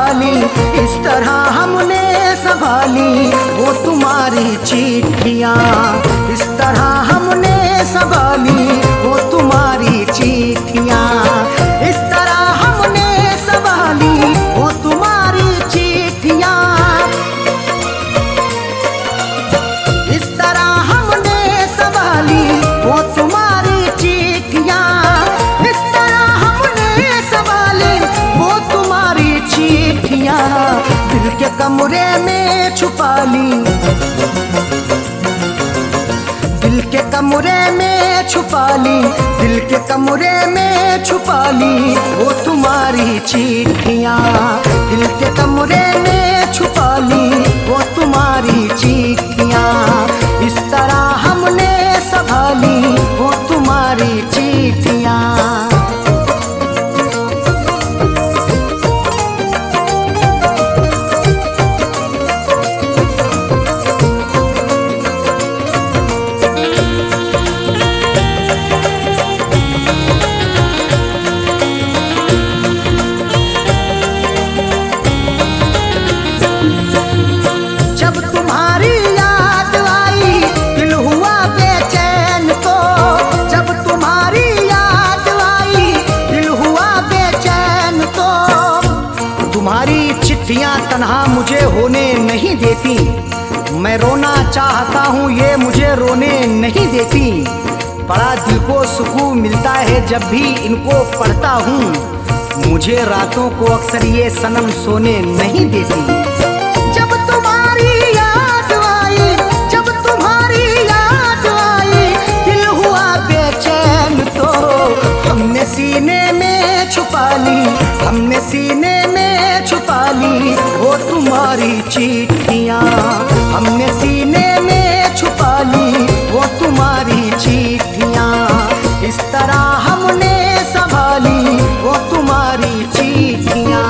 संभाली, इस तरह हमने संभाली वो तुम्हारी चिट्ठियाँ। इस तरह हमने संभाली वो तुम्हारी चिट्ठियाँ। इस तरह हमने संभाली वो तुम्हारी चिट्ठियाँ। इस तरह हमने संभाली वो तुम्हारी चिट्ठियाँ। इस तरह हमने संभाली वो तुम्हारी चिट्ठियाँ। दिल के कमरे में छुपा ली, दिल के कमरे में छुपा ली, दिल के कमरे में छुपा ली वो तुम्हारी चिट्ठियाँ। दिल के कमरे में छुपा ली वो तुम्हारी चिट्ठियाँ। इस तरह हमने संभाली वो तुम्हारी चिट्ठियाँ। चिट्ठियाँ तन्हा मुझे होने नहीं देती, मैं रोना चाहता हूँ ये मुझे रोने नहीं देती। बड़ा दिल को सुकून मिलता है जब भी इनको पढ़ता हूँ, मुझे रातों को अक्सर ये सनम सोने नहीं देती। जब तुम्हारी याद आई, जब तुम्हारी याद आई, दिल हुआ बेचैन तो हमने सीने में छुपा ली, हमने सीने में छुपा ली वो तुम्हारी चिट्ठियाँ। हमने सीने में छुपा ली वो तुम्हारी चिट्ठियाँ। इस तरह हमने संभाली वो तुम्हारी चिट्ठियाँ।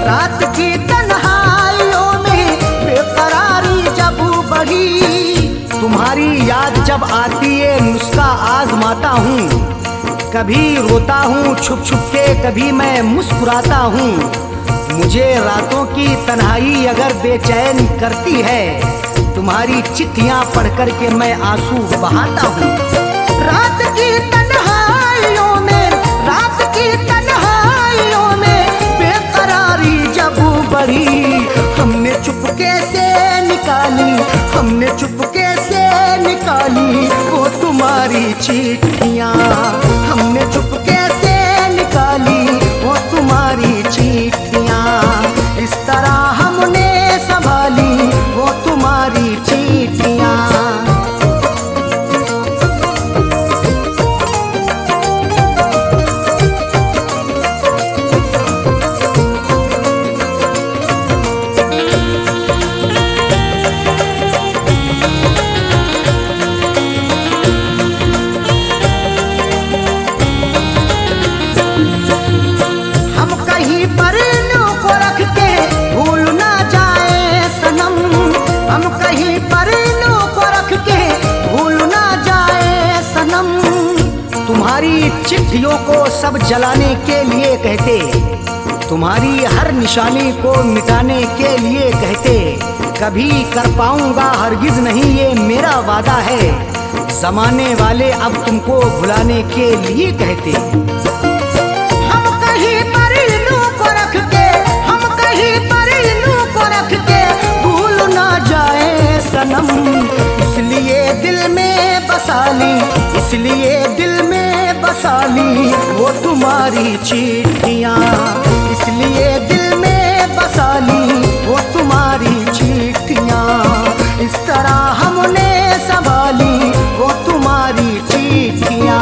रात की तन्हाइयों में बेकरारी जब बढ़ी, तुम्हारी याद जब आती है नुस्खा आजमाता हूँ। कभी रोता हूँ छुप छुप के, कभी मैं मुस्कुराता हूँ। मुझे रातों की तन्हाई अगर बेचैन करती है, तुम्हारी चिट्ठियाँ पढ़ कर के मैं आंसू बहाता हूँ। रात की तन्हाइयों में, रात की तन्हाइयों में जब बढ़ी, हमने चुपके से निकाली, हमने चुपके से निकाली वो तुम्हारी चिट्ठियाँ। हमने चुपके से निकाली वो तुम्हारी चिट्ठियाँ। इस तरह हमने संभाली वो तुम्हारी चिट्ठियाँ। तुम्हारी चिट्ठियों को सब जलाने के लिए कहते, तुम्हारी हर निशानी को मिटाने के लिए कहते। कभी कर पाऊंगा हरगिज नहीं ये मेरा वादा है, जमाने वाले अब तुमको भुलाने के लिए कहते। हम कहीं पर इल्लू को रख के, हम कहीं पर इल्लू को रख के भूल ना जाए सनम, इसलिए दिल में बसा ली, इसलिए दिल में बसा ली वो तुम्हारी चिट्ठियाँ। इसलिए दिल में बसा ली वो तुम्हारी चिट्ठियाँ। इस तरह हमने संभाली वो तुम्हारी चिट्ठियाँ।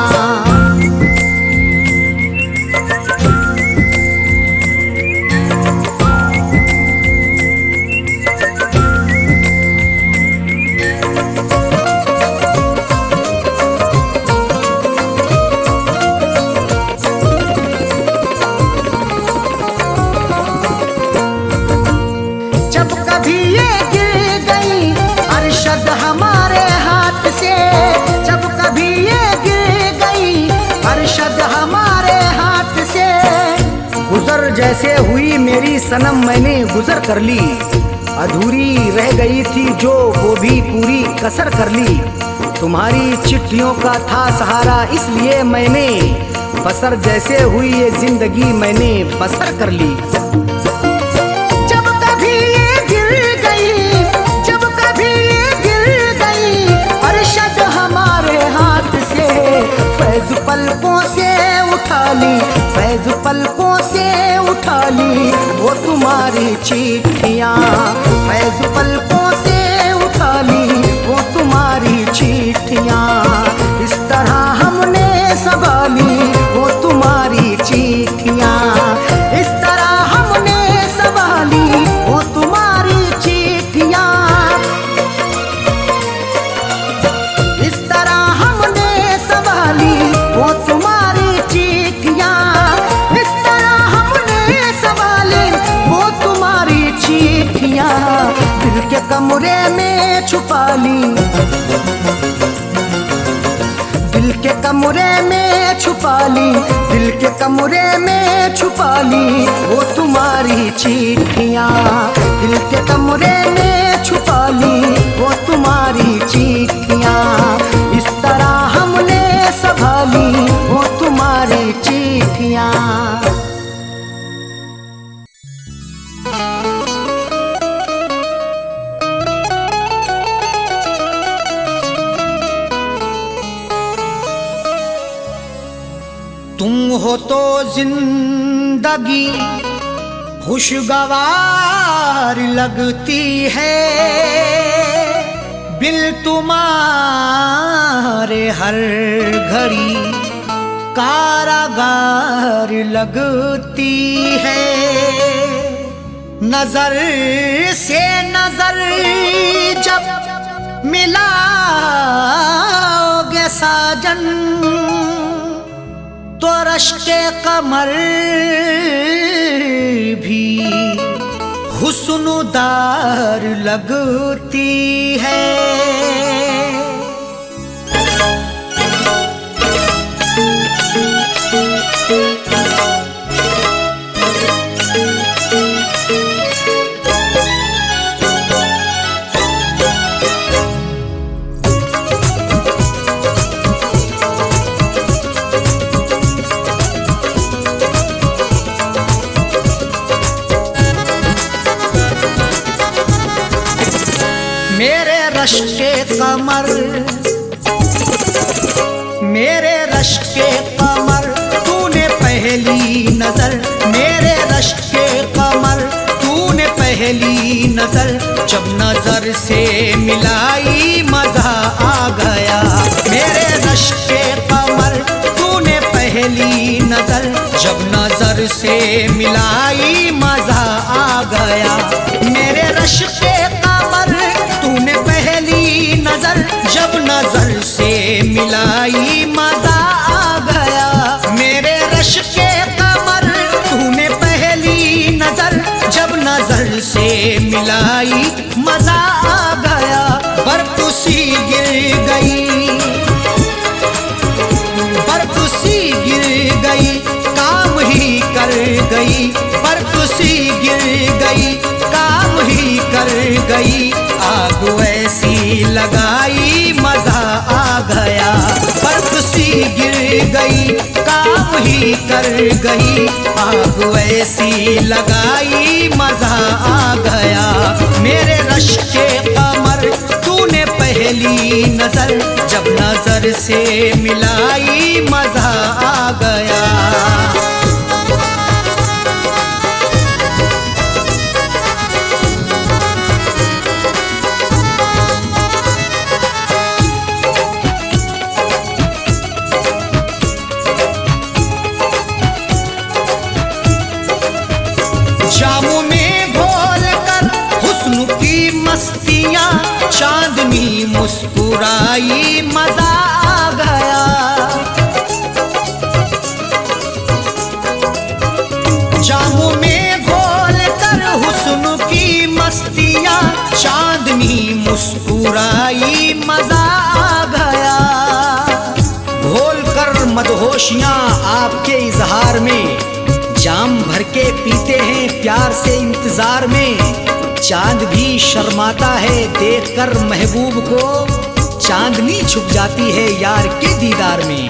जैसे हुई मेरी सनम मैंने गुजर कर ली, अधूरी रह गई थी जो वो भी पूरी कसर कर ली। तुम्हारी चिट्ठियों का था सहारा इसलिए मैंने बसर जैसे हुई ये जिंदगी मैंने बसर कर ली। जब कभी ये गिर गई, जब कभी ये गिर गई अरशद हमारे हाथ से, फैज़ पलकों से उठा ली, फैज़ पलकों से उठा ली वो तुम्हारी चिट्ठियाँ, फैज़ पलकों से उठा ली वो तुम्हारी चिट्ठियाँ। इस तरह हमने संभाली वो तुम्हारी चिट्ठियाँ, इस तरह हमने संभाली वो तुम्हारी चिट्ठियाँ, इस तरह हमने संभाली वो तुम्हारी चिट्ठियाँ, इस तरह हमने संभाली वो तुम्हारी चिट्ठियाँ। दिल के कमरे में छुपा ली, दिल के कमरे में छुपा ली, दिल के कमरे में छुपा ली वो तुम्हारी चिट्ठियाँ, दिल के कमरे में छुपा ली वो तुम्हारी चिट्ठियाँ। इस तरह हमने संभाली वो तुम्हारी चिट्ठियाँ। तुम हो तो जिंदगी खुशगवार लगती है, बिल तुम्हारे हर घड़ी कारागार लगती है। नजर से नजर जब मिलाओगे साजन तो रश्के कमर भी हुस्नुदार लगती है। मेरे रश्के कमर, मेरे रश्के कमर तूने पहली नजर, मेरे रश्के कमर तूने पहली नजर जब नजर से मिलाई मजा आ गया। मेरे रश्के कमर तूने पहली नजर जब नजर से मिलाई मजा आ गया। मेरे रश्के कमर तूने पहली नजर जब नजर से मिलाई मजा आ गया। मेरे रश्के कमर तूने पहली नजर जब नजर से मिलाई मजा आ गया। बरकुसी गिर गई, बरकुसी गिर गई काम ही कर गई, बरकुसी गिर गई काम ही कर गई। आग ऐसी लगाई मजा आ गया। बरकुसी गिर गई काम ही कर गई, आग ऐसी लगाई मजा आ गया। मेरे रश्के कमर तूने पहली नजर जब नजर से मिलाई मजा आ गया। जामों में घोल कर हुस्न की मस्तियाँ चांदनी मुस्कुराई मजा आ गया। जामों में घोल कर हुस्न की मस्तियाँ चांदनी मुस्कुराई मजा आ गया। घोल कर मदहोशियाँ आपके इजहार में जाम भर के पीते हैं प्यार से इंतजार में, चांद भी शर्माता है देखकर महबूब को, चांदनी छुप जाती है यार के दीदार में।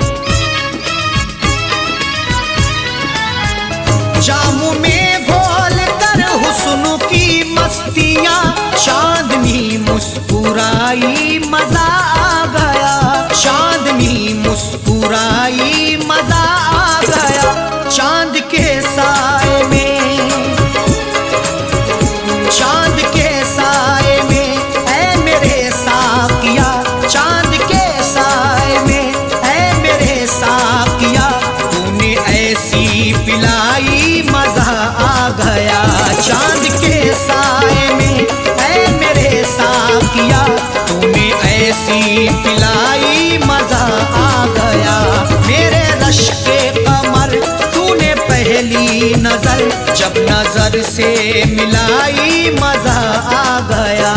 जामू में घोल कर हुस्न की मस्तियां, चांदनी मुस्कुराई मजा आ गया, चांदनी मुस्कुराई मजा आ गया। चांद के साए में, चांद के साए में ऐ मेरे साकिया, चांद के साए में ऐ मेरे साकिया, तूने ऐसी पिलाई मजा आ गया। चांद के साए में ऐ मेरे साकिया, तूने ऐसी पिलाई मजा आ गया। मेरे रश के कमर तूने पहली नजर, जब नजर से मिलाई मजा आ गया।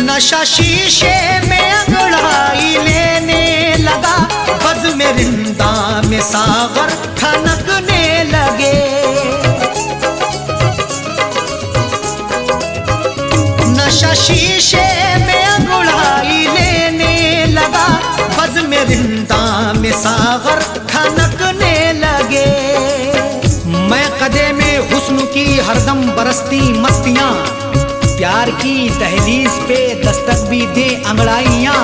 नशा शीशे में अंगड़ाई लेने लगा, बज़ में रिंदा में सागर खनकने लगे। नशा शीशे में अंगड़ाई लेने लगा, बज़ में रिंदा में सागर खनकने लगे। मैं कदे में हुस्न की हरदम बरसती मस्तियां, प्यार की दहलीज पे दस्तक भी दे अंगड़ाइयाँ,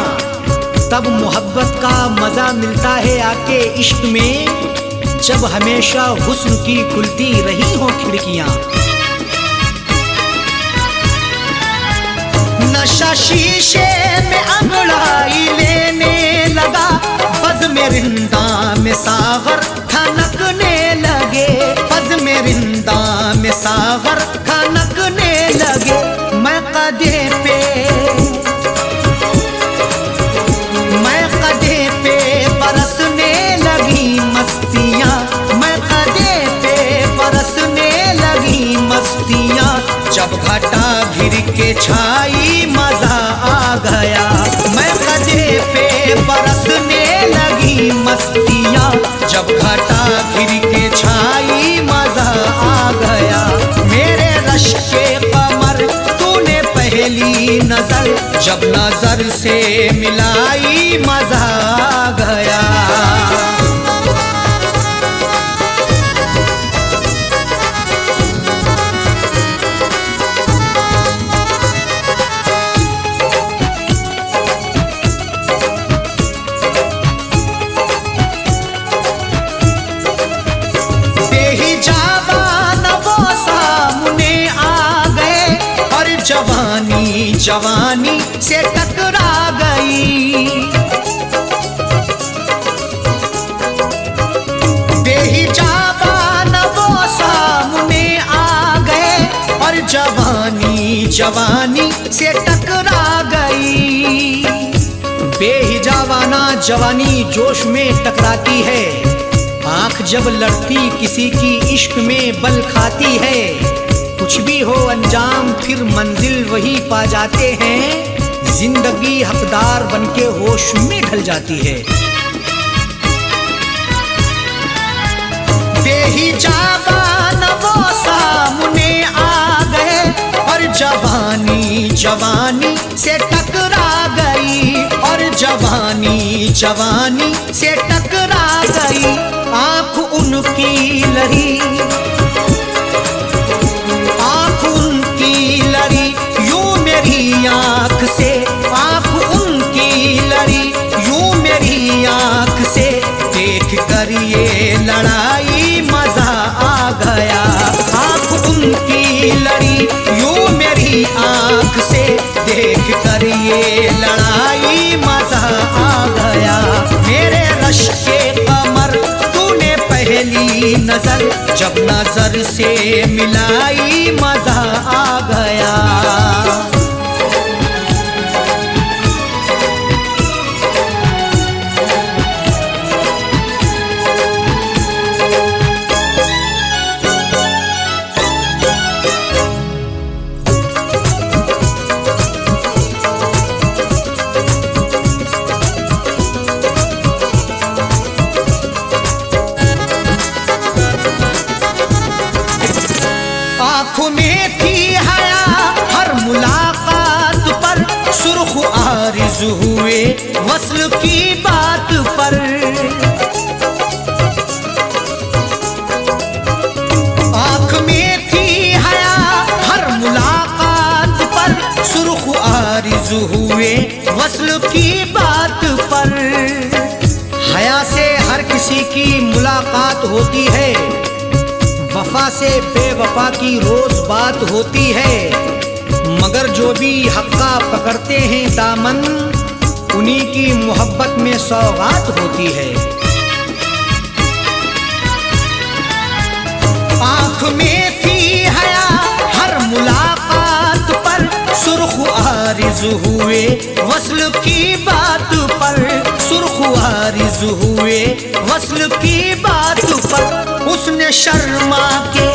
तब मोहब्बत का मजा मिलता है आके इश्क में, जब हमेशा हुस्न की खुलती रही हो खिड़कियाँ। नशा शीशे में अंगड़ाई लेने लगा, बज़ में रिंदा में सागर खनकने लगे, बज़ में रिंदा में सागर खनकने लगे। मैं कदे पे, मैं कदे पे बरसने लगी मस्तियाँ, मैं कदे पे बरसने लगी मस्तियाँ, जब घटा घिर के छाई मजा आ गया। मैं कदे पे बरसने लगी मस्तियाँ, जब घटा घिर के छाई मजा आ गया। मेरे रश के कमर तूने पहली नजर, जब नजर से मिलाई मजा आ गया। जवानी जवानी से टकरा गई, बेहिजाबान वो सामने आ गए, और जवानी जवानी से टकरा गई। बेहिजाबाना जवानी जोश में टकराती है, आंख जब लड़ती किसी की इश्क में बल खाती है। कुछ भी हो अंजाम फिर मंजिल वही पा जाते हैं, जिंदगी हकदार बनके होश में ढल जाती है। बेहिजाबान वो सामने आ गए, और जवानी जवानी से टकरा गई, और जवानी जवानी से टकरा गई। आंख उनकी लड़ी, आंख से आंख उनकी लड़ी, यूं मेरी आंख से देख कर ये लड़ाई मजा आ गया। आंख उनकी लड़ी, यूं मेरी आंख से देख कर ये लड़ाई मजा आ गया। मेरे रश के कमर तूने पहली नजर जब नजर से मिलाई मजा आ गया। आँखों में थी हया हर मुलाकात पर, सुर्ख आरिज़ हुए वस्ल की बात पर। आँख में थी हया हर मुलाकात पर, सुर्ख आरिज़ हुए वस्ल की बात पर। हया से हर किसी की मुलाकात होती है, वफा से बेवफा की रोज बात होती है, मगर जो भी हक्का पकड़ते हैं दामन, उन्हीं की मोहब्बत में सौगात होती है। आँख में थी हया हर मुलाकात पर, सुर्ख आरिज़ हुए वस्ल की बात पर, सुर्ख आरिज़ हुए वस्ल की बात पर। उसने शर्मा के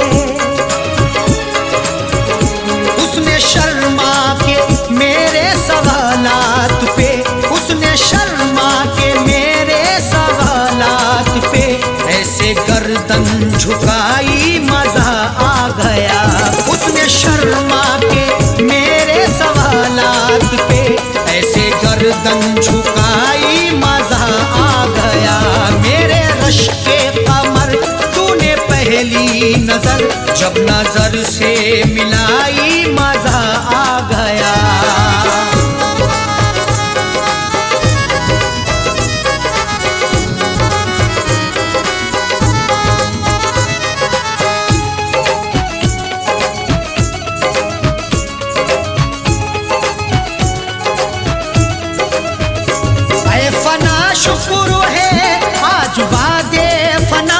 मेरे सवालात पे, उसने शर्मा के मेरे सवालात पे, ऐसे गर्दन झुकाई मजा आ गया। उसने शर्मा के मेरे सवालात पे, ऐसे गर्दन झुकाई मजा आ गया। मेरे रश के कमर तूने पहली नजर जब नजर से मिलाई मजा आ गया। शुक्र है आज वादे फना,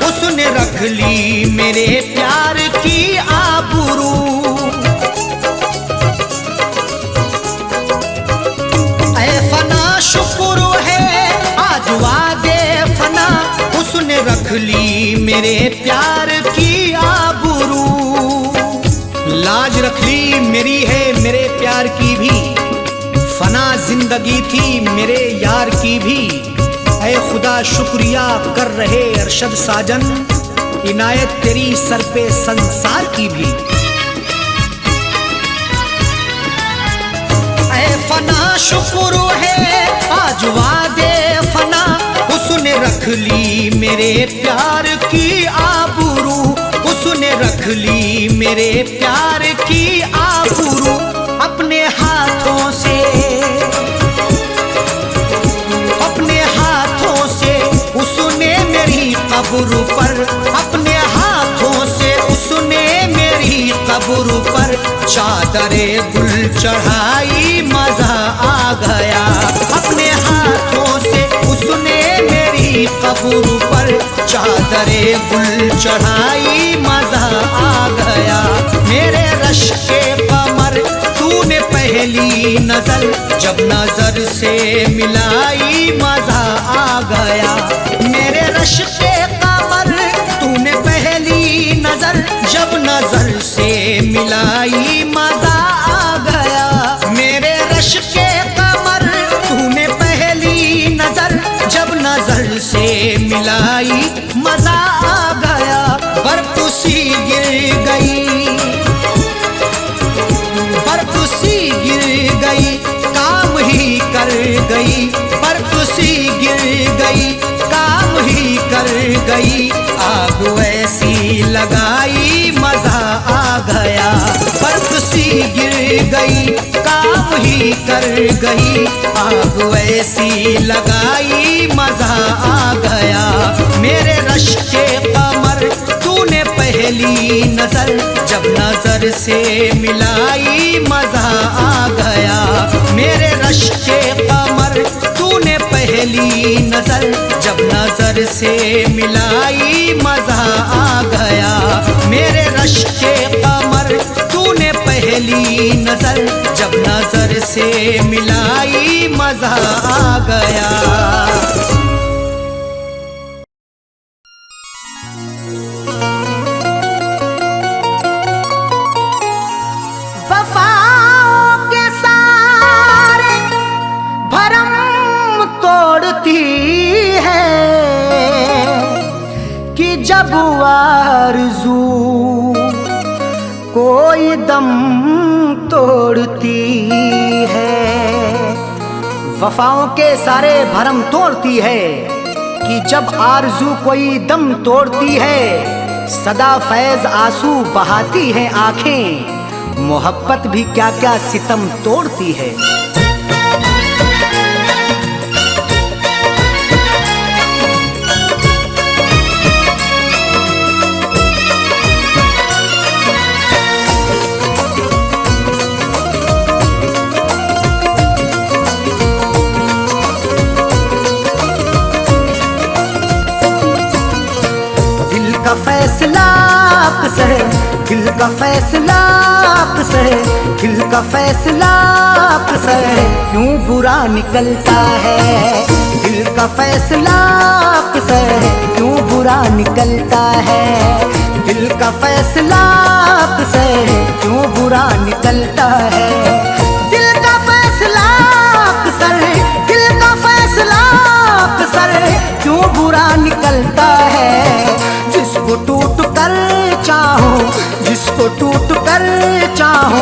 उसने रख ली मेरे प्यार की आबरू। ऐ फना शुक्र है आज वादे फना, उसने रख ली मेरे प्यार की आबरू। लाज रख ली मेरी है मेरे प्यार की भी, फना जिंदगी थी मेरे यार की भी। ऐ खुदा शुक्रिया कर रहे अरशद साजन, इनायत तेरी सर पे संसार की भी। ऐ फना शुक्र है आज वादे फना, उसने रख ली मेरे प्यार की आबरू, उसने रख ली मेरे प्यार की आबरू। अपने हाथों से उसने मेरी कब्र पर, अपने हाथों से उसने मेरी कब्र पर चादरे गुल चढ़ाई मजा आ गया। अपने हाथों से उसने मेरी कब्र पर चादरे गुल चढ़ाई मजा आ गया। मेरे रश के कमर तूने पहली नजर जब नजर से मिलाई मजा आ गया। मेरे रश के कमर तूने पहली नजर जब नजर से मिलाई मजा आ गया। मेरे रश के कमर तूने पहली नजर जब नजर से मिलाई मजा आ गया। बर्फ सी गिर गई, बर्फ सी गिर गई, काम ही कर गई, बर्फ सी गिर गई, काम ही कर गई। आग ऐसी लगाई मजा आ गया। बर्फ सी गिर गई, काम ही कर गई, आग ऐसी लगाई मजा आ गया। मेरे रश के कमर तूने पहली नजर जब नजर से मिलाई मजा आ गया। मेरे रश के कमर तूने पहली नजर जब नजर नजर से मिलाई मजा आ गया, मेरे रश के कमर तूने पहली नजर, जब नजर से मिलाई मजा आ गया। जब आरज़ू कोई दम तोड़ती है, वफाओं के सारे भरम तोड़ती है कि जब आरज़ू कोई दम तोड़ती है, सदा फैज आंसू बहाती है आंखें, मोहब्बत भी क्या क्या सितम तोड़ती है। का फैसला अक्सर, दिल का फैसला अक्सर, दिल का फैसला अक्सर क्यों बुरा निकलता है, दिल का फैसला अक्सर क्यों बुरा निकलता है, दिल का फैसला अक्सर क्यों बुरा निकलता है, दिल का फैसला अक्सर, दिल का फैसला अक्सर क्यों बुरा निकलता है। जिसको टूट कर चाहो, जिसको टूट कर चाहो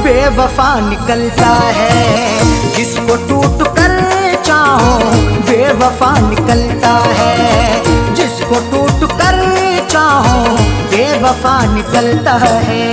बेवफा निकलता है, जिसको टूट कर चाहो बेवफा निकलता है, जिसको टूट कर चाहो बेवफा निकलता है।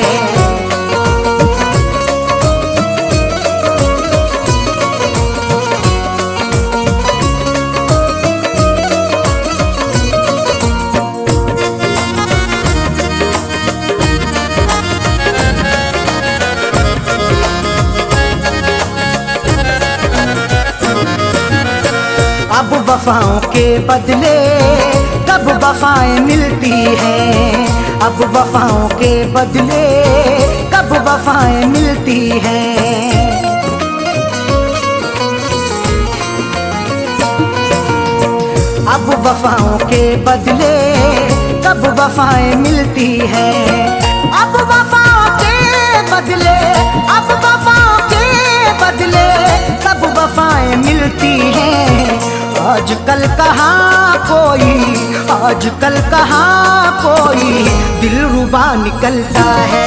अब वफाओं के बदले कब वफाएं मिलती हैं, अब वफाओं के बदले कब वफाएं मिलती हैं। अब वफाओं के बदले कब वफाएं मिलती हैं, अब वफाओं के बदले, अब वफाओं के बदले कब वफाएं मिलती हैं। आजकल कहाँ कोई, आजकल कहाँ कोई दिलरुबा निकलता है,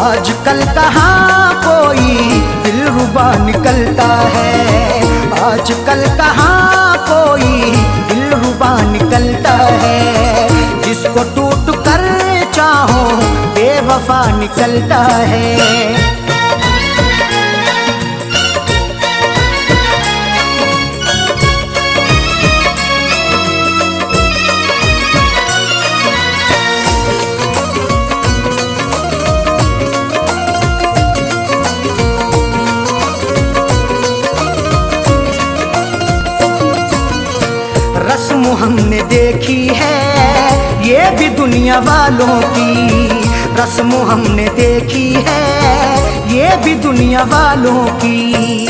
आजकल कहाँ कोई दिलरुबा निकलता है, आजकल कहाँ कोई दिलरुबा निकलता है। जिसको टूट कर चाहो बेवफा निकलता है। रस्म हमने देखी है ये भी दुनिया वालों की, रस्म हमने देखी है ये भी दुनिया वालों की।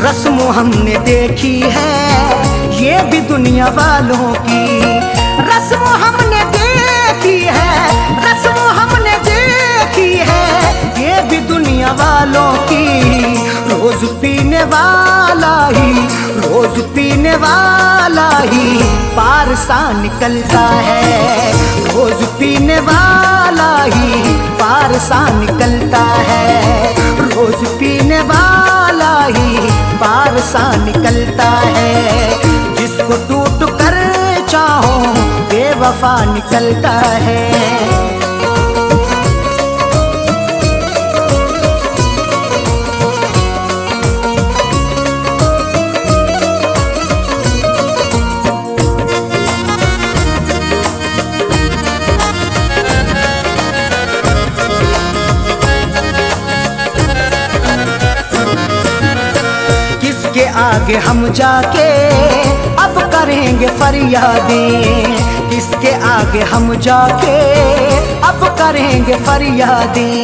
रस्म हमने देखी है ये भी दुनिया वालों की, रस्म हमने देखी है, रस्म हमने देखी है ये भी दुनिया वालों की। रोज पीने वाला ही, रोज पीने वाला ही पार सा निकलता है, रोज पीने वाला ही पार सा निकलता है, रोज पीने वाला ही पार सा निकलता है। जिसको टूट कर चाहो बेवफा निकलता है। आगे हम जाके अब करेंगे फरियादें, किसके आगे हम जाके अब करेंगे फरियादें।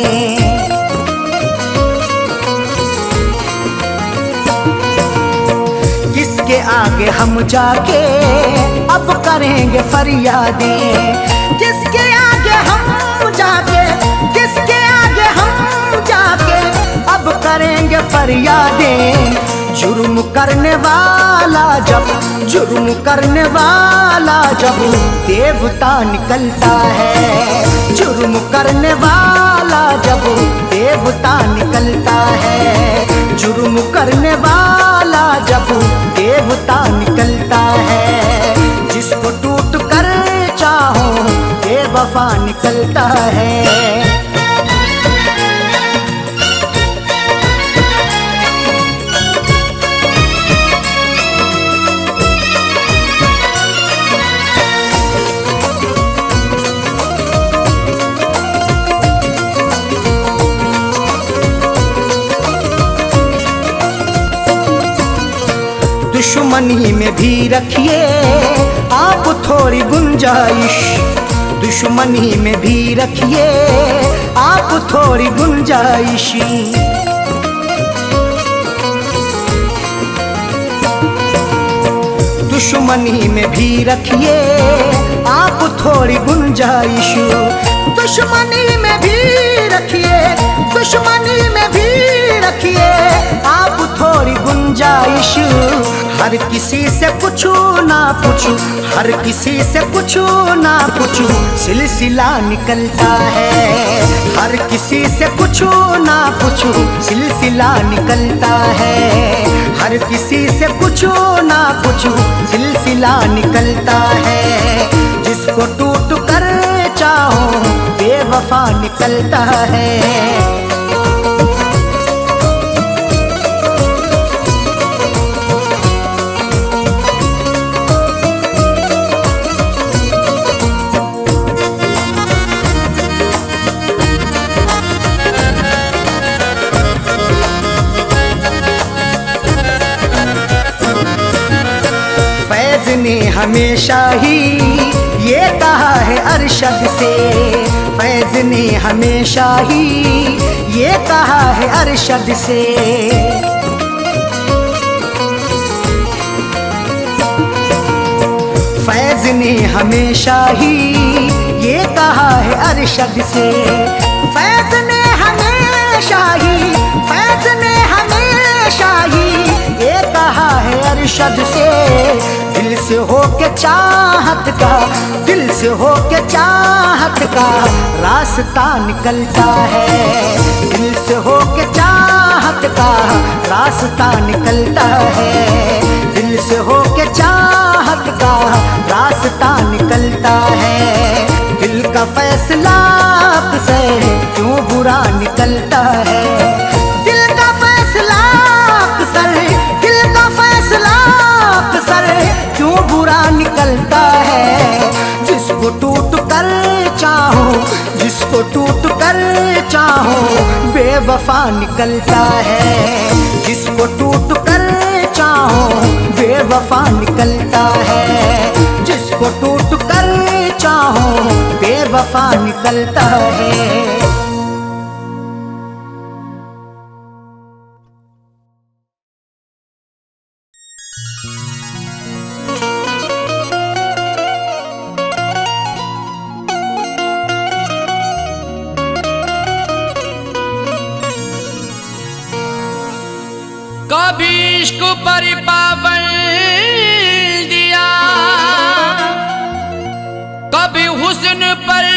किसके आगे हम जाके अब करेंगे फरियादें, किसके आगे हम जाके, किसके आगे हम जाके अब करेंगे फरियादें। जुर्म करने वाला जब, जुर्म करने वाला जब देवता निकलता है, जुर्म करने वाला जब देवता निकलता है, जुर्म करने वाला जब देवता निकलता है। जिसको टूट कर चाहो बेवफा निकलता है। दुश्मनी में भी रखिए आप थोड़ी गुंजाइश, दुश्मनी में भी रखिए आप थोड़ी गुंजाइश। दुश्मनी में भी रखिए आप थोड़ी गुंजाइश, दुश्मनी में भी रखिए, दुश्मनी में भी रखिए आप थोड़ी गुंजाइश। हर किसी से पूछू ना पूछू, हर किसी से पूछू ना पूछू सिलसिला निकलता है, हर किसी से पूछू ना पूछू सिलसिला निकलता है, हर किसी से पूछू ना पूछू सिलसिला निकलता है। जिसको टूट कर चाहो बेवफा निकलता है। ने हमेशा ही ये कहा है अरशद से, फैज ने हमेशा ही ये कहा है अरशद से। फैज ने हमेशा ही ये कहा है अरशद से, फैज ने हमेशा ही, फैज ने हमेशा ही ये कहा है अरशद से। दिल से हो के चाहत का, दिल से हो के चाहत का रास्ता निकलता है, दिल से हो के चाहत का रास्ता निकलता है, दिल से हो के चाहत का रास्ता निकलता है। दिल का फैसला से क्यों बुरा निकलता है, दिल का फैसला अक्सर, दिल का फैसला अक्सर क्यों बुरा निकलता है। जिसको टूट कर चाहो, जिसको टूट कर चाहो बेवफा निकलता है, जिसको टूट कर चाहो बेवफा निकलता है, जिसको टूट कर चाहो बेवफा निकलता है। कभी इश्क पर पाबंदियां, कभी हुस्न पर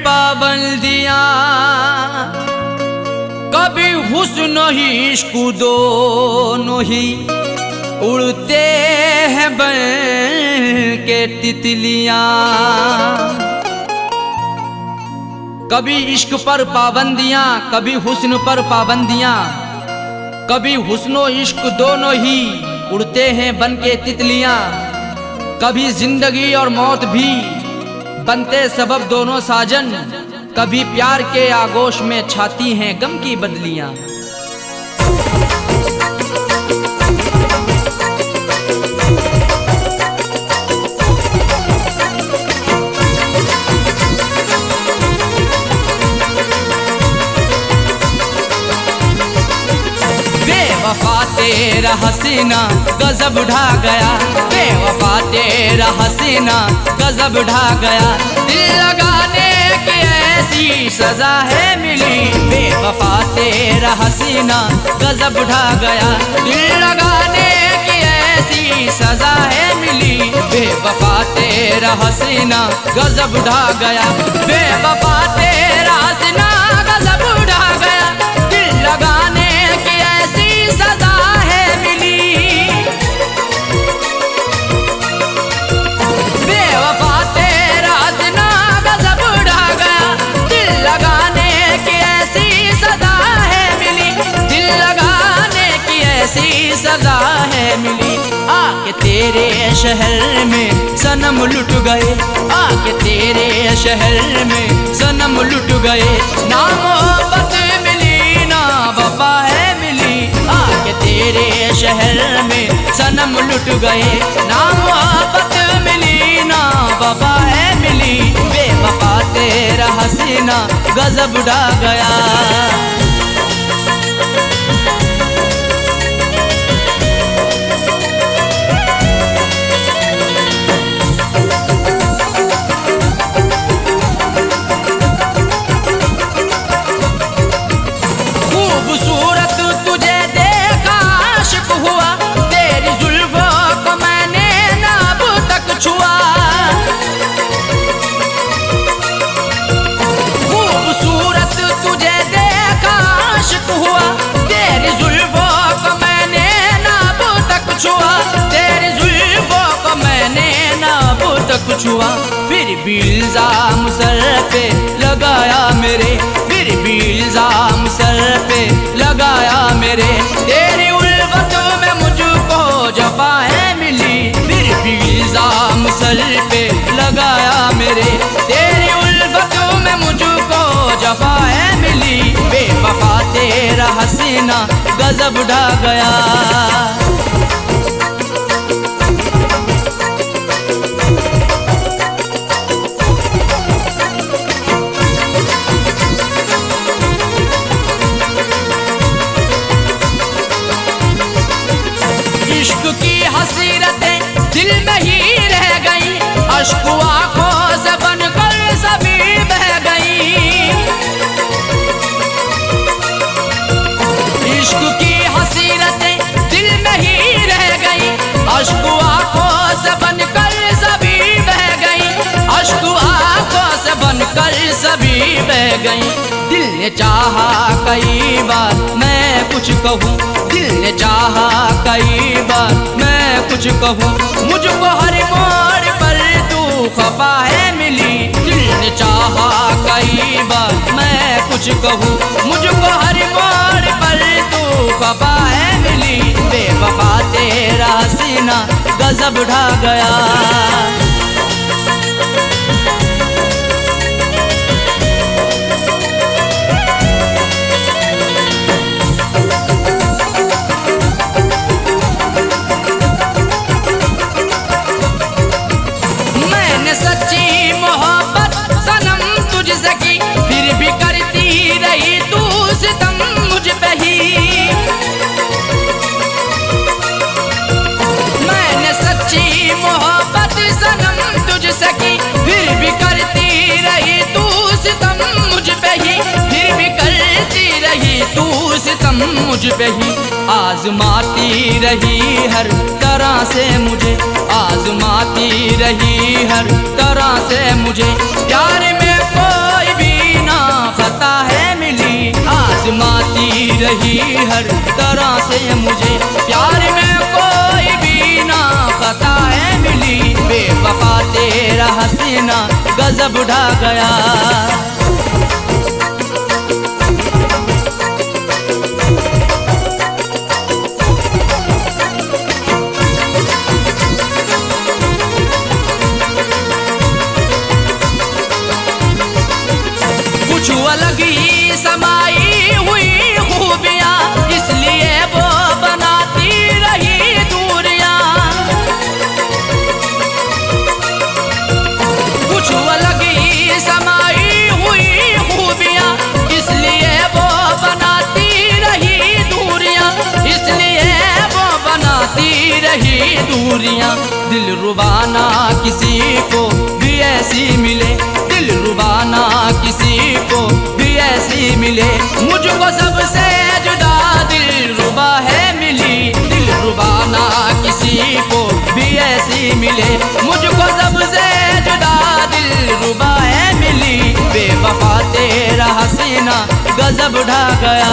पाबंदियां, कभी हुस्न ही इश्क दोनों ही उड़ते हैं बन के तितलियां। कभी इश्क पर पाबंदियां, कभी हुस्न पर पाबंदियां, कभी हुस्नो इश्क दोनों ही उड़ते हैं बन के तितलियां। कभी जिंदगी और मौत भी बनते सबब दोनों साजन, कभी प्यार के आगोश में छाती हैं गम की बदलियां। बेवफा तेरा हसीना गजब ढा गया, बेवफा तेरा हसीना गजब ढा गया। दिल लगाने की ऐसी सजा है मिली, बेवफा तेरा हसीना गजब ढा गया। दिल लगाने की ऐसी सजा है मिली, बेवफा तेरा हसीना गजब ढा गया, बेवफा तेरा हसीना गजब ढा गया। दिल लगाने की ऐसी सजा है मिली, बेवफा तेरा हसीना गजब ढा गया। दिल लगाने की ऐसी सजा है मिली, दिल लगाने की ऐसी सजा है मिली। आके तेरे शहर में सनम लुट गए, आके तेरे शहर में सनम लुट गए। ना मोहब्बत मिली ना वफा है मिली, आके तेरे शहर में सनम लुट गए। ना मोहब्बत मिली ना वफा है मिली, बेवफा तेरा हसीना गजब ढा गया। खूबसूरत तुझे देखा आशिक हुआ, तेरी जुल्फों को मैंने ना अब तक छुआ। खूबसूरत तुझे देखा आशिक हुआ, तेरी जुल्फों को मैंने ना अब तक छुआ, तेरी जुल्फों को मैंने ना अब तक छुआ। फिर भी इल्जाम सर पे लगाया मेरे, फिर भी इल्जाम सर पे लगाया मेरे। तेरी उल्फत में मुझको जफाएं मिली, फिर भी इल्जाम सर पे लगाया मेरे। तेरी उल्फत में मुझको जफाएं मिली, बेवफा तेरा हसीना गजब ढा गया। इश्क की हसीरतें दिल में ही रह गई, अश्क आंखों से बनकर सभी बह गई। इश्क की हसीरतें दिल में ही रह गई, अश्क आंखों से बनकर सभी बह गई, अश्क आंखों से बनकर सभी बह गई। दिल ने चाहा कई बार मैं कुछ कहूँ, दिल ने चाहा कई बार मैं कुछ कहूँ, मुझको हर मोड़ पर तू खफा है मिली। दिल ने चाहा कई बार मैं कुछ कहूँ, मुझको हर मोड़ पर तू खफा है मिली, बेवफा तेरा हसीना गजब ढा गया। सच्ची मोहब्बत सनम तुझसे की, फिर भी करती रही तू सितम मुझ पे ही। मैंने सच्ची मोहब्बत सनम तुझसे की, फिर भी करती रही तू सितम मुझ पे ही, फिर भी करती रही तू सितम मुझ पे ही। आजमाती रही हर तरह से मुझे, आजमाती रही हर तरह से मुझे, प्यार में कोई भी ना खता है मिली। आजमाती रही हर तरह से मुझे, प्यार में कोई भी ना खता है मिली, बेवफा तेरा हसीना गजब ढा गया। कुछ अलग ही समाई हुई खूबियाँ, इसलिए वो बनाती रही दूरियाँ। कुछ अलग ही समाई हुई दूरियां। दिल रुबाना किसी को भी ऐसी मिले, दिल रुबाना किसी को भी ऐसी मिले। मुझको सबसे जुदा दिल रुबा है मिली, दिल रुबाना किसी को भी ऐसी मिले। मुझको सबसे जुदा दिल रुबा है मिली। बेवफा तेरा हसीना गजब ढा गया।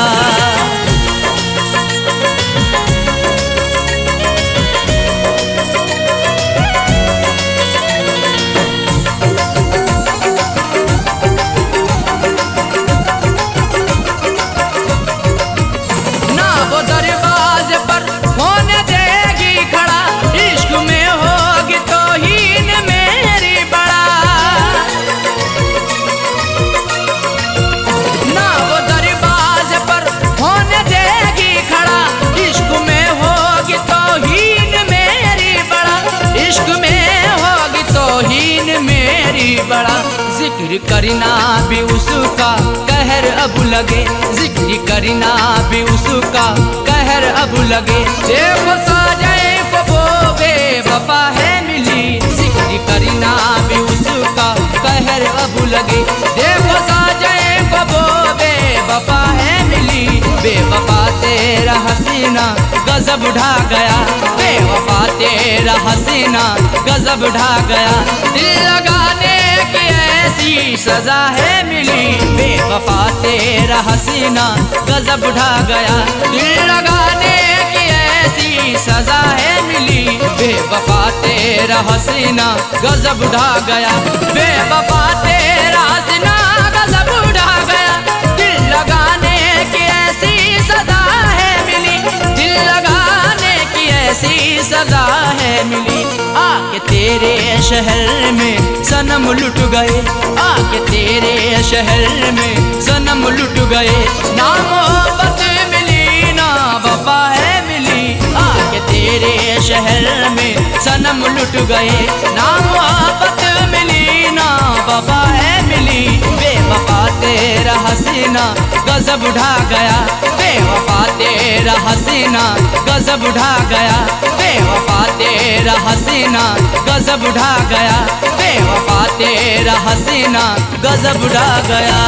जिक्र करना भी उसका कहर अब लगे, जिक्र करना भी उसका कहर अब लगे। देखो साजाए को वो बेवफा है मिली, जिक्र करना भी उसका कहर अब लगे। देखो साजाए को वो बेवफा है मिली। बेवफा तेरा हसीना गजब ढा गया, बेवफा तेरा हसीना गजब ढा गया। दिल लगाने की ऐसी सजा है मिली, बेवफा तेरा हसीना गजब ढा गया। दिल लगाने की ऐसी सजा है मिली, बेवफा तेरा हसीना गजब ढा गया। बेवफा तेरा हसीना गजब ढा गया। दिल लगाने की ऐसी सजा है मिली, दिल लगाने की ऐसी सजा है मिली। आके तेरे शहर में सनम लुट गए, आके तेरे शहर में सनम लुट गए। ना मोहब्बत मिली ना वफा है मिली, आके तेरे शहर में सनम लुट गए। ना मोहब्बत मिली ना वफा है मिली। बेवफा तेरा हसीना गजब ढा गया, बेवफा तेरा हसीना गजब ढा गया। बेवफा तेरा हसीना गजब ढा गया, बेवफा तेरा हसीना गजब ढा गया।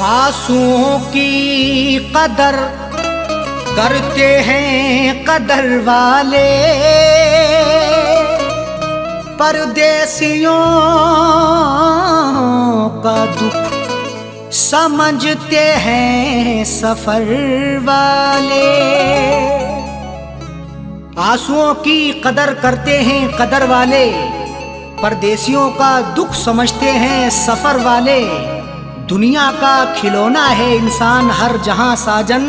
आंसुओं की कदर करते हैं कदर वाले, परदेसियों का दुख समझते हैं सफर वाले। आंसुओं की कदर करते हैं कदर वाले, परदेसियों का दुख समझते हैं सफर वाले। दुनिया का खिलौना है इंसान हर जहां साजन,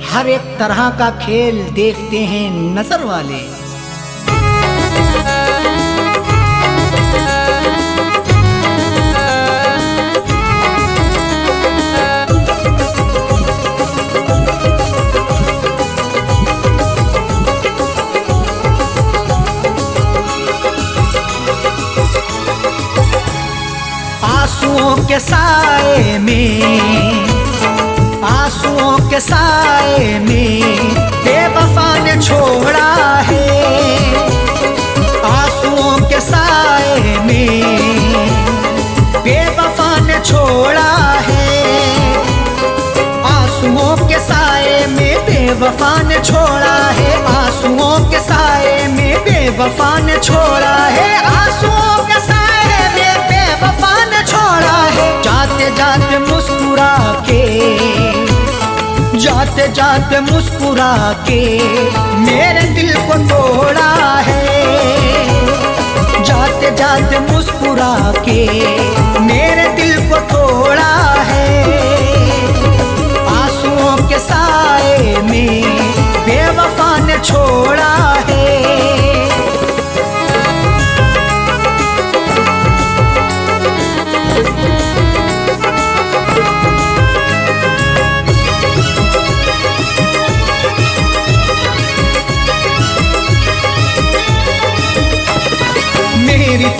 हर एक तरह का खेल देखते हैं नजर वाले। आंसुओं के साए में, आंसुओं के साए में बेवफा ने छोड़ा है। आंसुओं के साए में बेवफा ने छोड़ा है। आंसुओं के साए में बेवफा ने छोड़ा है। आंसुओं के साए में बेवफा ने छोड़ा है। आंसुओं के साए में बेवफा ने छोड़ा है। जाते जाते मुस्कुरा के, जाते जाते मुस्कुरा के मेरे दिल को तोड़ा है। जाते जाते मुस्कुरा के मेरे दिल को तोड़ा है। आंसुओं के साए में बेवफा ने छोड़ा है।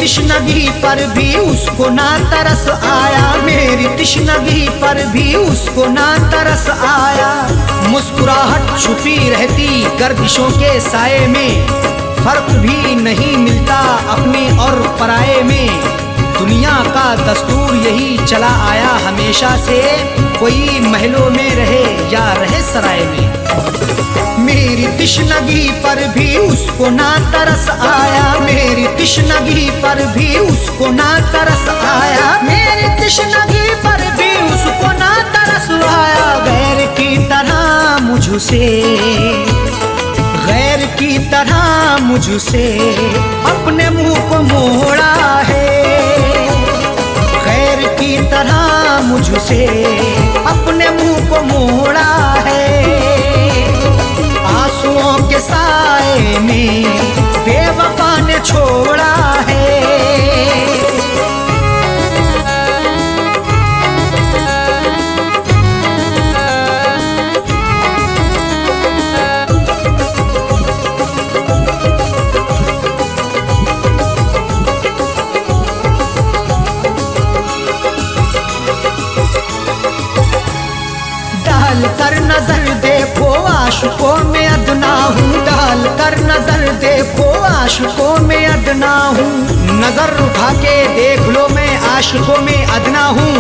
तृष्णगी पर भी उसको ना तरस आया, मेरी तृष्णगी पर भी उसको ना तरस आया। मुस्कुराहट छुपी रहती गर्दिशों के साए में, फर्क भी नहीं मिलता अपने और पराये में। दुनिया का दस्तूर यही चला आया हमेशा से, कोई महलों में रहे या रहे सराय में। मेरी तृष्णगी पर भी उसको ना तरस आया, मेरी तृष्णगी पर भी उसको ना तरस आया, मेरी तृष्णगी पर भी उसको ना तरस आया। गैर की तरह मुझसे, गैर की तरह मुझसे अपने मुंह को मोड़ा है, गैर की तरह मुझसे अपने मुंह को मोड़ा है। आंसुओं के साए में बेवफा ने छोड़ा है। डाल कर नजर देखो आशिकों में अदना हूँ, डाल कर नजर देखो आशिकों में अदना हूँ। नजर उठा के देख लो मैं आशिकों में अदना हूँ।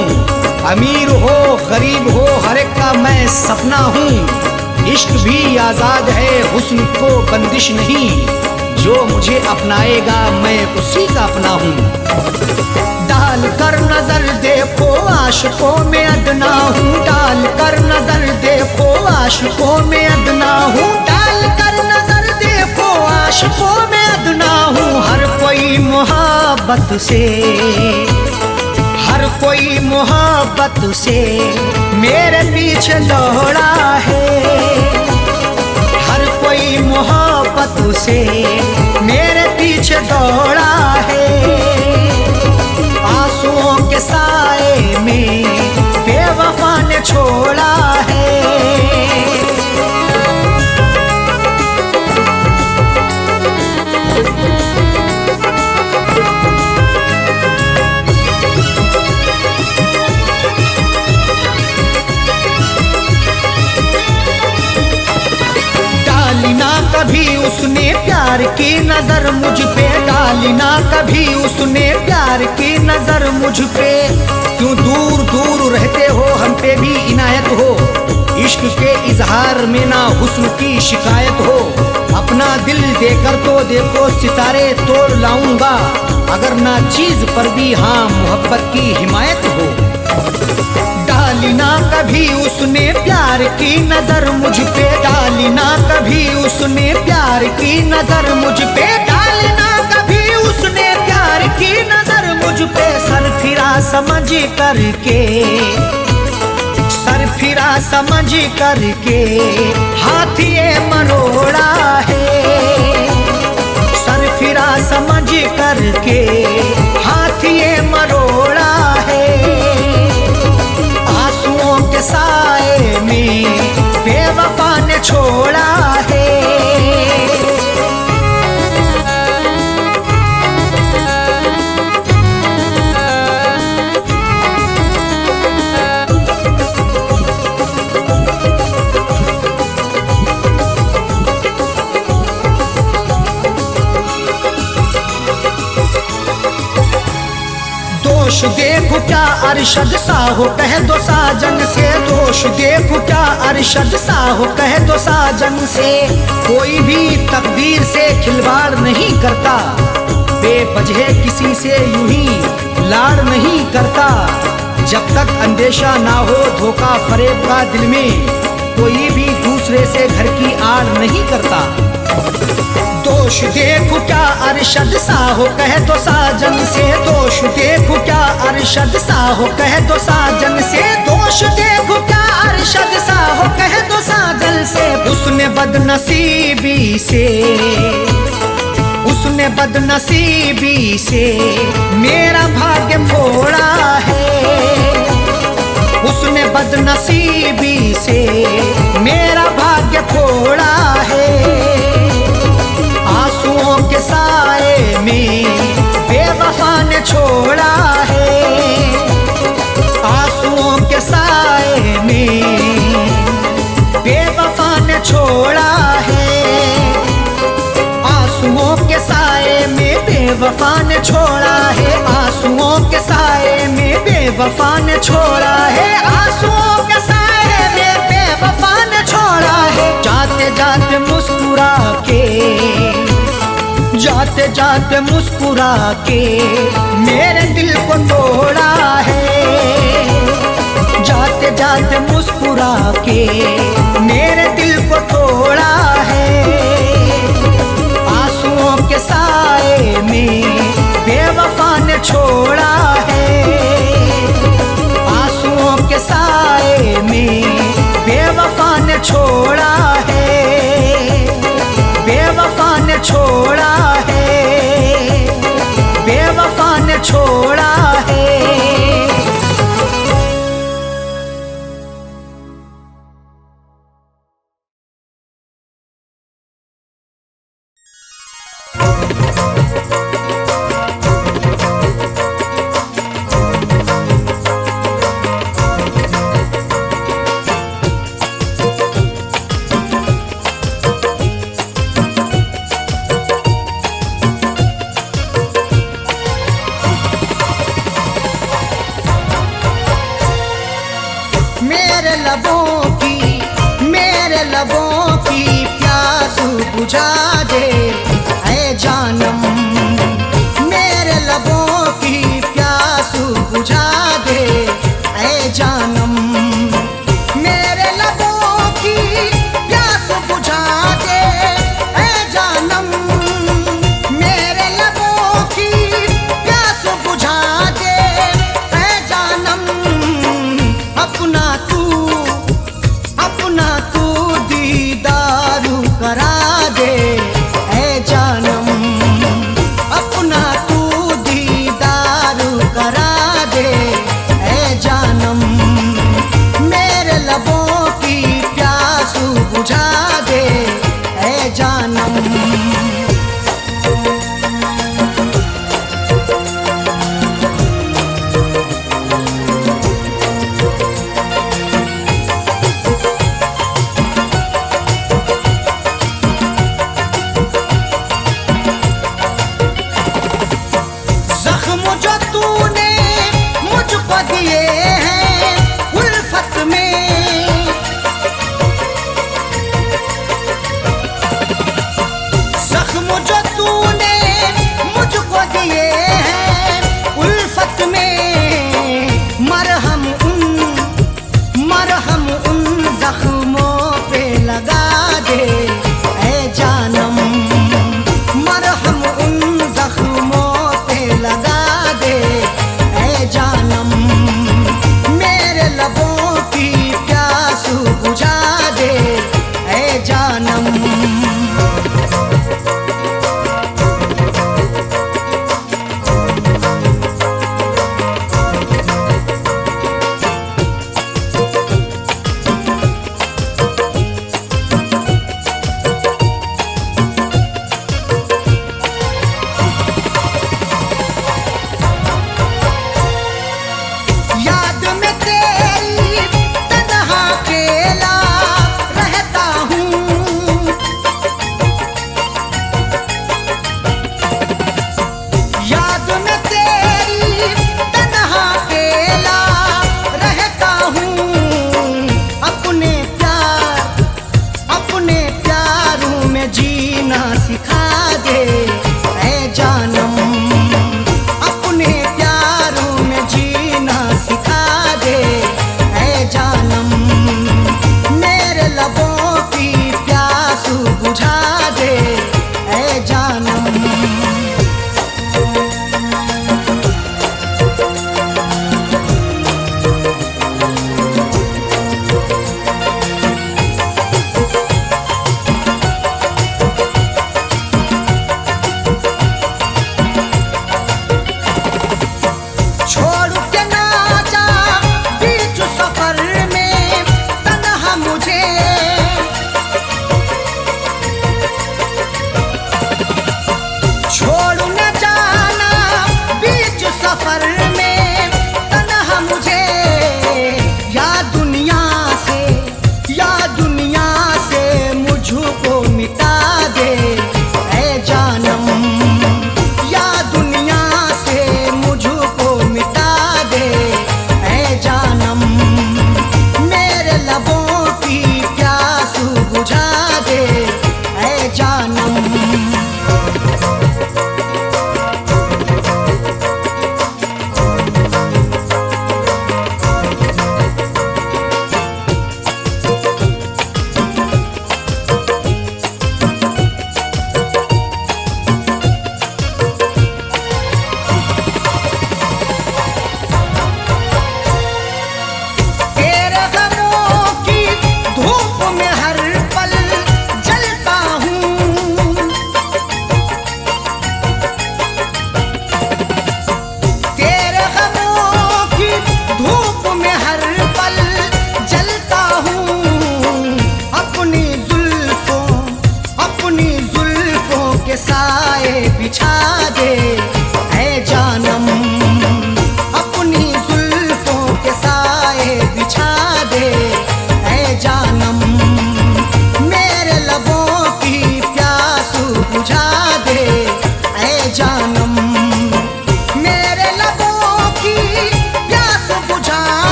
अमीर हो गरीब हो हर एक का मैं सपना हूँ। इश्क भी आजाद है हुस्न को बंदिश नहीं, जो मुझे अपनाएगा मैं उसी का अपना हूँ। डाल कर नजर देखो आशिकों में अदना हूँ, डाल कर नजर देखो आशिकों में अदना हूँ, डाल कर नजर देखो आशिकों में अदना हूँ। हर कोई मोहब्बत से, हर कोई मोहब्बत से मेरे पीछे दौड़ा है, हर कोई मोहब्बत से मेरे पीछे दौड़ा है। आंसुओं के साए में बेवफा ने छोड़ा है। डाली ना कभी उसने प्यार की नजर मुझ पे, डाली ना कभी उसने प्यार की नजर मुझ पे। क्यों दूर दूर रहते हो हम पे भी इनायत हो, इश्क के इजहार में ना हुस्न की शिकायत हो। अपना दिल देकर तो देखो सितारे तोड़ लाऊंगा, अगर ना चीज पर भी हाँ मोहब्बत की हिमायत हो। डाली ना कभी उसने प्यार की नजर मुझ पे, डाली ना कभी उसने प्यार की नजर मुझ पे, डाली ना कभी उसने प्यार की नजर मुझ पे। सर फिरा समझ करके, सर फिरा समझ करके हाथ ये मरोड़ा है, सर फिरा समझ करके हाथ ये मरोड़ा है। आंसुओं के साए में बेवफा ने छोड़ा है। दोष देखो क्या अरशद सा हो कह दो साजन से, दोष देखो क्या अरशद सा हो कह दो साजन से। कोई भी तकदीर से खिलवाड़ नहीं करता, बेवजह किसी से यूं ही लाड़ नहीं करता। जब तक अंदेशा ना हो धोखा फरेब का दिल में, कोई भी दूसरे से घर की आड़ नहीं करता। दोष देखो क्या अरशद सा हो कह दो साजन से, दोष देखो क्या अरशद सा हो कह दो साजन से, दोष देखो क्या अरशद सा हो कह दो साजन से। उसने बदनसीबी से, उसने बदनसीबी से मेरा भाग्य फोड़ा है, उसने बदनसीबी से मेरा भाग्य फोड़ा है। आंसुओं के साए में बेवफा छोड़ा है, आंसुओं के साए में बेवफा ने छोड़ा है, आंसुओं के साए में बेवफा ने छोड़ा है, आंसुओं के साए में बेवफा ने छोड़ा है। जाते जाते मुस्कुरा के, जाते जाते मुस्कुरा के मेरे दिल को तोड़ा है, जाते जाते मुस्कुरा के मेरे दिल को तोड़ा है। आंसुओं के साए में बेवफा ने छोड़ा है, आंसुओं के साए में बेवफा ने छोड़ा है, बेवफा ने छोड़ा है, बेवफा ने छोड़ा है। मेरे लबों की प्यास बुझा दे ऐ जानम, मेरे लबों की प्यास बुझा दे ऐ जानम, मेरे लबों की प्यास बुझा दे ऐ जानम, मेरे लबों की प्यास बुझा दे ऐ जानम। अपना तू दीदारू करा दे ऐ जानम, अपना तू दीदारू करा दे ऐ जानम।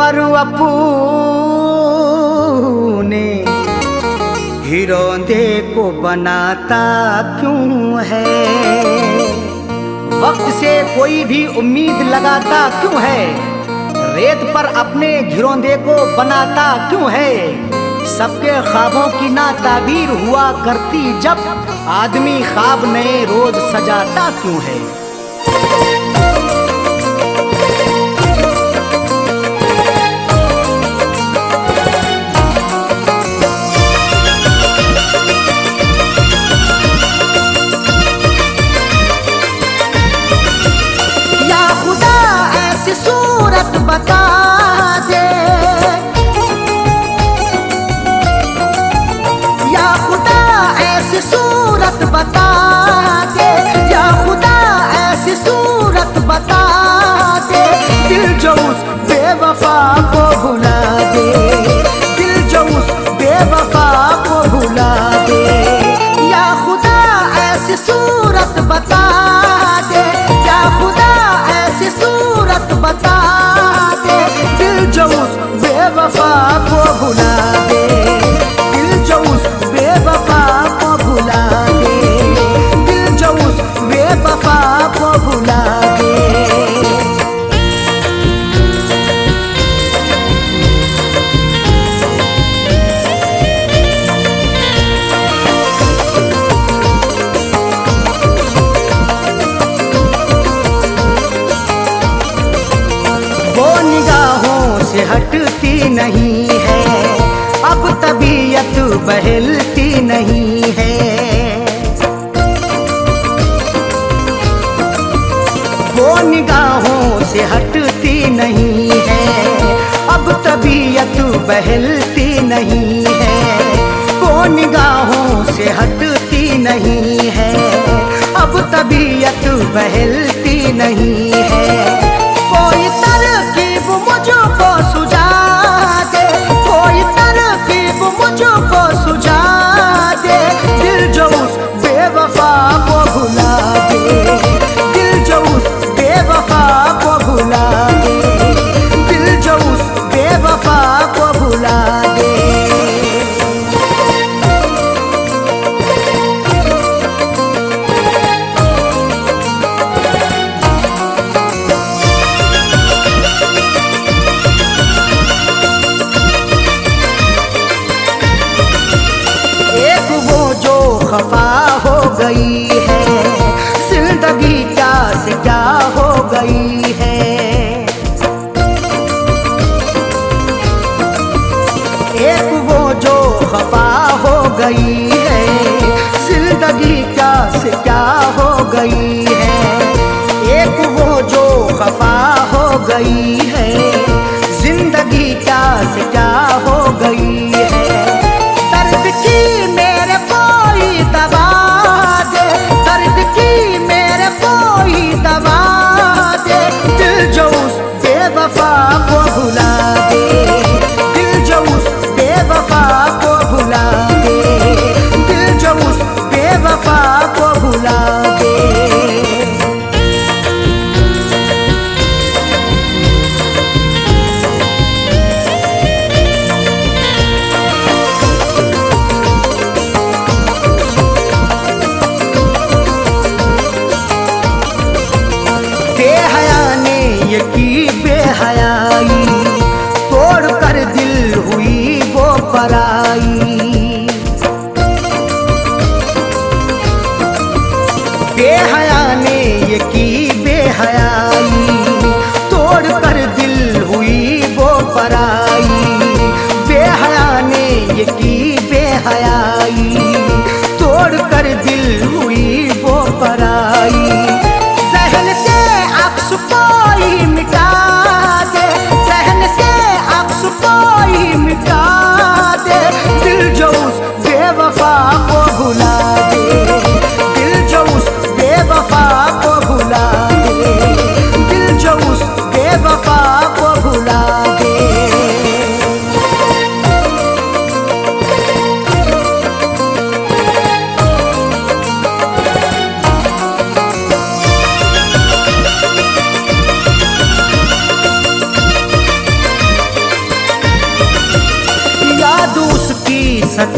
पर अपने हीरोंदे को बनाता क्यों है? वक्त से कोई भी उम्मीद लगाता क्यों है? रेत पर अपने घिरौंदे को बनाता क्यों है? सबके ख्वाबों की ना ताबीर हुआ करती जब आदमी ख्वाब नए रोज सजाता क्यों है? या खुदा ऐसी सूरत बता दे, या खुदा ऐसी सूरत बता दे, या खुदा ऐसी सूरत बता दे, दिल जो उस बेवफा को भुला दे, दिल जो उस बेवफा को भुला दे। या खुदा ऐसी सूरत बता दे, या खुदा ऐसी सूरत बता दे, दिल जो उस बेवफा को भुला दे, दिल जो उस बेवफा को भुला दे, दिल जो उस बेवफा को भुला दे। वो निगाहों से हटती नहीं है, अब तबीयत बहलती नहीं है। वो निगाहों से हटती नहीं है, अब तबीयत बहलती नहीं है। वो निगाहों से हटती नहीं है, अब तबीयत बहलती नहीं है। कोई तरकीब मुझको सुझा दे, कोई तरकीब मुझको सुझा दे, दिल जो उस बेवफा को भुला दे, दिल जो उस बेवफा को भुला दे, दिल जो उस बेवफा को भुला दे। एक वो जो खफा हो गई है, जिंदगी क्या से क्या हो गई है। एक वो जो खफा हो गई है, जिंदगी क्या से क्या हो गई है। एक वो जो खफा हो गई है, जिंदगी क्या से क्या हो गई है। दर्द की मेरे कोई दवा दे, दर्द की मेरे कोई दवा दे, दिल जो उस बेवफा को भुला दे, दिल जो उस बेवफा को भुला दे, दिल जो उस बेवफा को भुला दे।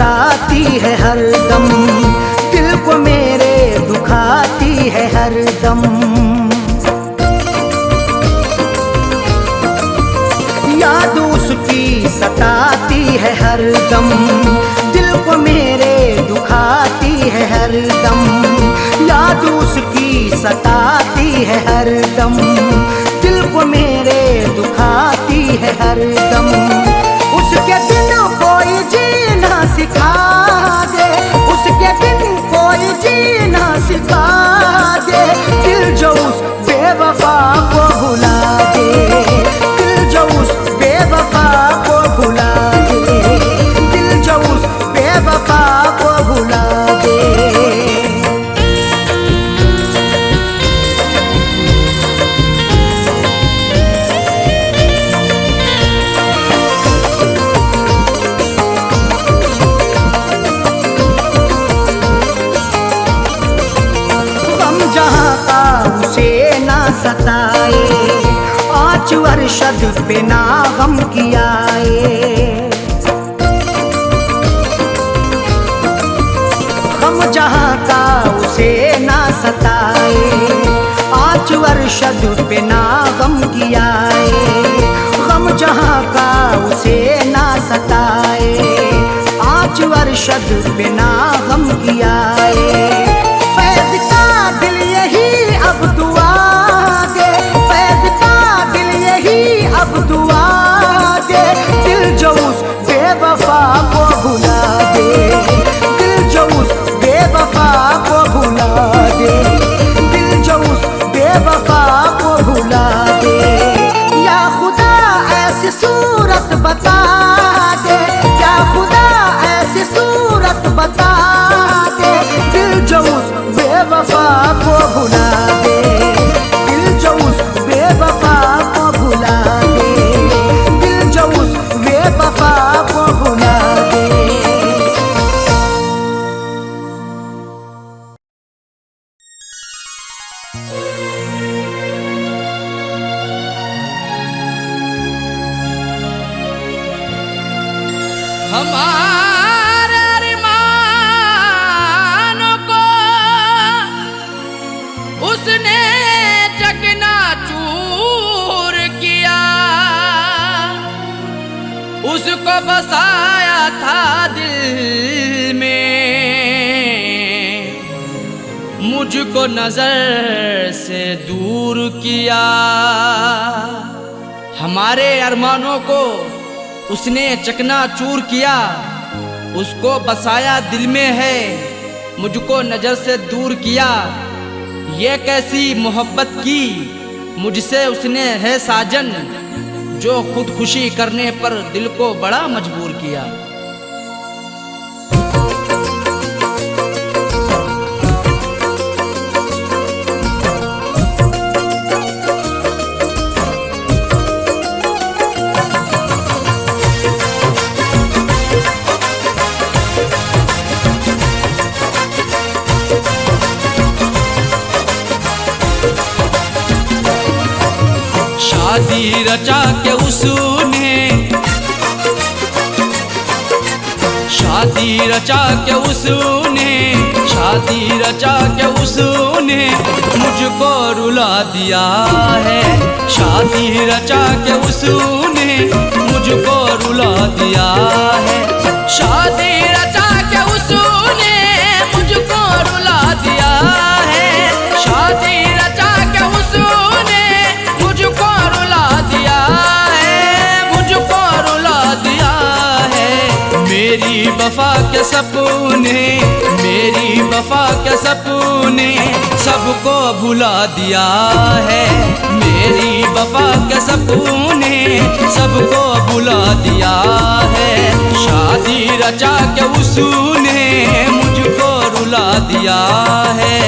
सताती है हरदम, दिल को मेरे दुखाती है हरदम। याद उसकी सताती है हरदम, दिल को मेरे दुखाती है हरदम। याद उसकी सताती है हरदम, दिल को मेरे दुखाती है हरदम। उसके बिन कोई जीना सिखा दे, उसके बिन कोई जीना सिखा दे। दिल जो उस बेवफा को भुला दे, दिल जो उस बेवफा को भुला दे, दिल जो उस बेवफा को भुला दे। सताए आँच अरशद पे ना गम कियाए। गम जहाँ का उसे ना सताए, आँच अरशद पे ना गम कियाए। गम जहाँ का उसे ना सताए, आँच अरशद पे ना गम कियाए। फैज़ का दिल यही अब दुआ अब दुआ दे। दिल जो उस बेवफा को भुला दे, दिल जो उस बेवफा को भुला दे, दिल जो उस बेवफा को भुला दे। या खुदा ऐसी सूरत बता दे, या खुदा ऐसी सूरत बता दे। दिल जो उस बेवफा को भुला दे, दिल जो उस बेवफा को भुला दे, दिल जो उस बेवफा को भुला दे। हमारे अरमानों को उसने चकनाचूर किया। उसको बसाया था दिल में, मुझको नजर से दूर किया। हमारे अरमानों को उसने चकनाचूर किया, उसको बसाया दिल में है, मुझको नजर से दूर किया। ये कैसी मोहब्बत की मुझसे उसने है साजन, जो खुदकुशी करने पर दिल को बड़ा मजबूर किया। शादी रचा के उसने, शादी रचा के उसने, शादी रचा के उसने मुझको रुला दिया है। शादी रचा के उसने मुझको रुला दिया है। शादी रचा के उसने मुझको रुला दिया है। शादी रचा के उसने मुझको रुला दिया है, मुझको रुला दिया है। मेरी वफा के सपने, मेरी वफा के सपने सबको भुला दिया है। मेरी वफा के सपने सबको भुला दिया है। शादी रचा के उसने मुझको रुला दिया है।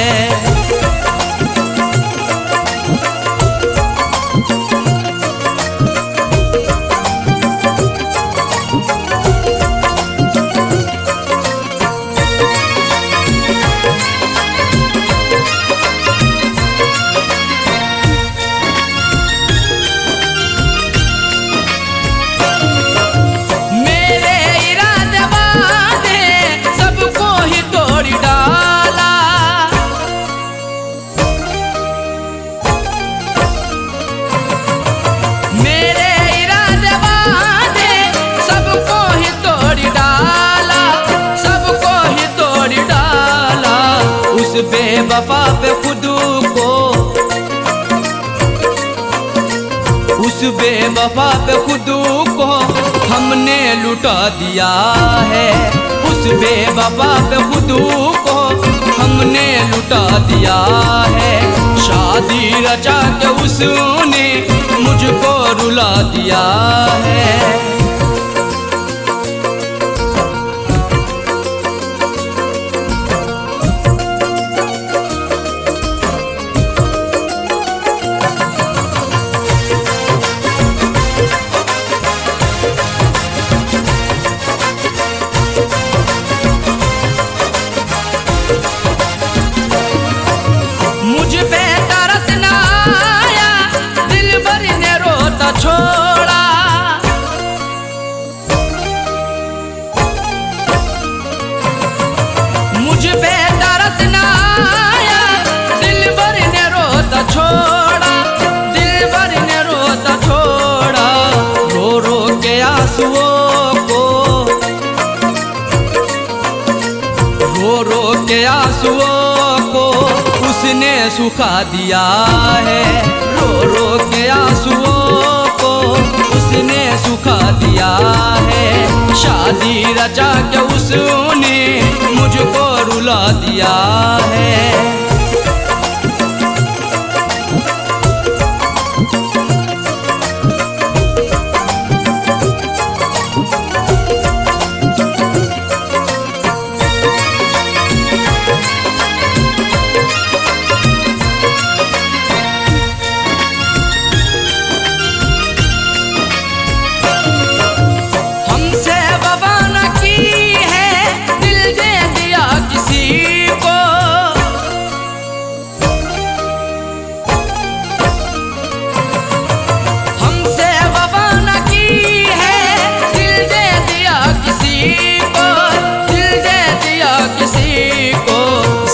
मेरे इरादे वादे बेवफा पे खुद को, उस बेवफा पे खुद को हमने लुटा दिया है। उस बेवफा पे खुद को हमने लुटा दिया है। शादी रचा के उसने मुझको रुला दिया है। मुझ पे तरस ना आया, दिल भर ने रोता छोड़ा। मुझ पे तरस ना आया, दिल भर ने रोता छोड़ा। दिल भर ने रोता छोड़ा। रो रो के आंसुओं को, रो रो के आंसुओं को उसने सुखा दिया है। रो रो के आंसुओं को उसने सुखा दिया है। शादी रचा के उसने मुझको रुला दिया है।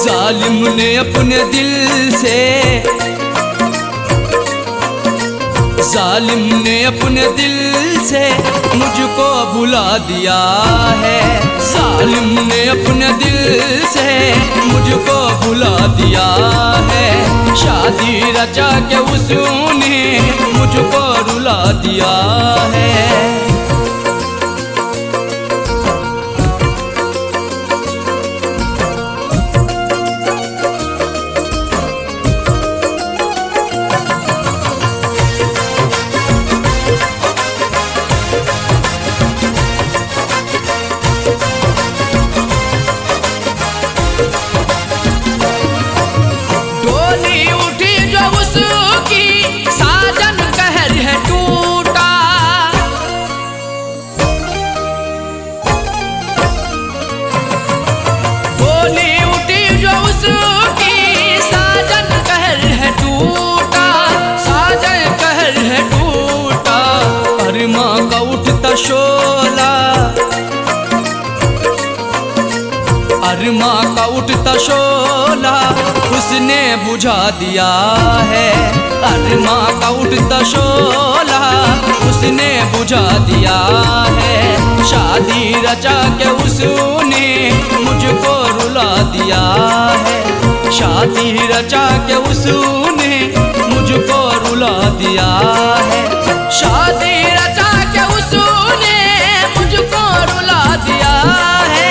जालिम ने अपने दिल से, जालिम ने अपने दिल से मुझको भुला दिया है। जालिम ने अपने दिल से मुझको भुला दिया है। शादी रचा के उसने मुझको रुला दिया है। शोला अरमा का उठता शोला उसने बुझा दिया है। अरमा का उठता शोला उसने बुझा दिया है। शादी रचा के उसने मुझको रुला दिया है। शादी रचा के उसने मुझको रुला दिया है। शादी रचा के उसने मुझको रुला दिया है।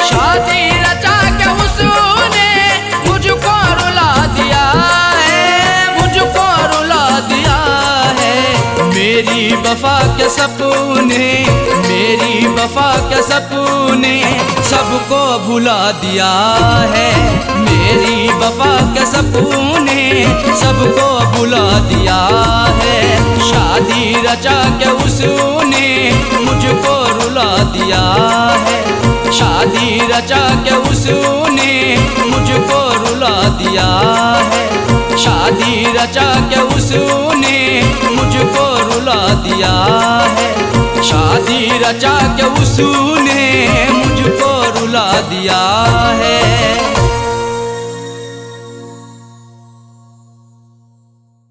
शादी रचा के उसने मुझको रुला दिया है। मुझको रुला दिया है। मेरी वफा के सपने, मेरी वफा के सपने सबको भुला दिया है। मेरी वफा के सपने सबको भुला दिया है। शादी रचा के उसने मुझको रुला दिया है। शादी रचा के उसने मुझको रुला दिया है। शादी रचा के उसने मुझको रुला दिया है। शादी रचा के उसने मुझको रुला दिया है।